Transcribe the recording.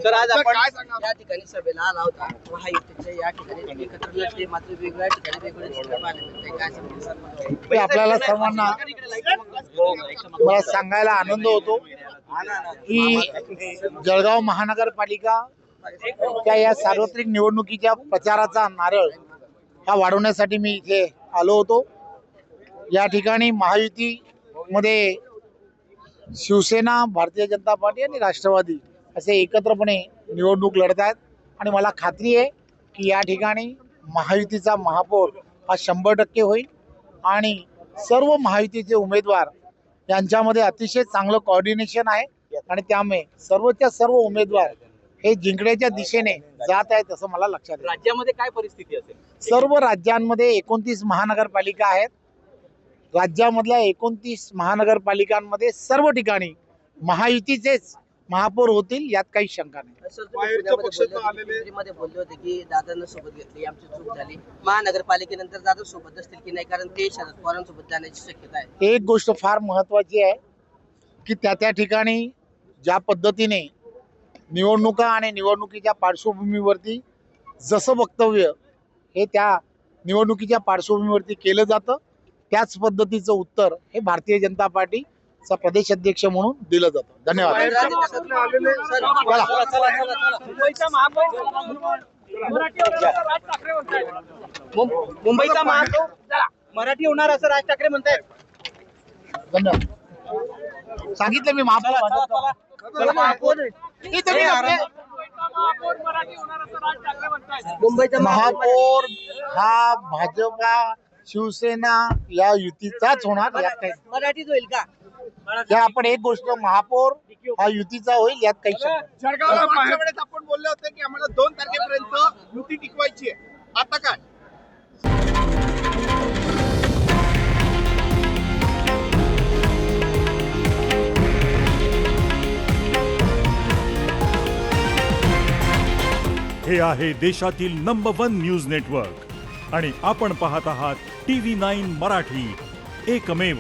Sir आज आपण या ठिकाणी सभेला आला होता महायुतीच्या या ठिकाणी एकत्र लढले मात्र वेगवेगळ्या ठिकाणी वेगवेगळे चित्र पाहायला मिळते. काय सांगते सर? ते आपल्याला सर्वांना मला सांगायला आनंद होतो की जळगाव महानगरपालिका त्या या सार्वत्रिक निवडणुकीच्या प्रचाराचा नारळ हा वाढवण्यासाठी मी इथे आलो होतो. या ठिकाणी महायुतीमध्ये शिवसेना, भारतीय जनता पार्टी आणि राष्ट्रवादी असे एकत्रपणे निवडणूक लढत आहेत आणि मला खात्री आहे की या ठिकाणी महायुतीचा महापौर हा 100% होईल आणि सर्व महायुतीचे उमेदवार यांच्यामध्ये अतिशय चांगलं कोऑर्डिनेशन आहे आणि त्यामुळे सर्वच्या सर्व उमेदवार हे जिंकण्याच्या दिशेने जात आहेत असं मला लक्षात येतं. राज्यामध्ये काय परिस्थिती असेल? सर्व राज्यांमध्ये 29 महानगरपालिका आहेत. राज्यामधल्या 29 महानगरपालिकांमध्ये सर्व ठिकाणी महायुतीचेच महापौर होतील यात काही शंका नाही. सर, तुम्ही पिंपरीमध्ये बोलले होते की दादांना सोबत घेतली, आमची चूक झाली. महानगरपालिकेनंतर दादा सोबत असतील की नाही, कारण ते शरद पवारांसोबत जाण्याची शक्यता आहे. एक गोष्ट फार महत्त्वाची आहे की त्या ठिकाणी ज्या पद्धतीने निवडणुका आणि निवडणुकीच्या पार्श्वभूमीवरती जसं वक्तव्य हे त्या निवडणुकीच्या पार्श्वभूमीवरती केलं जातं त्याच पद्धतीचं उत्तर हे भारतीय जनता पार्टीचा प्रदेश अध्यक्ष म्हणून दिलं जातं. धन्यवाद. मुंबईचा महापौर मराठी होणार असं राज ठाकरे म्हणतायत. धन्यवाद. सांगितलं मी महापौर महापौर हा भाजपा शिवसेना या युतीचाच होणार. यात काही मराठीच होईल का? या आपण एक गोष्ट महापौर हा युतीचा होईल यात काही शंका नाही. जळगावला मागच्या वेळेस आपण बोलले होते की आम्हाला 2 तारखेपर्यंत युती टिकवायची आहे. आता काय? हे आहे देशातील नंबर 1 न्यूज नेटवर्क आणि आपण पाहत आहात TV9 मराठी, एकमेव.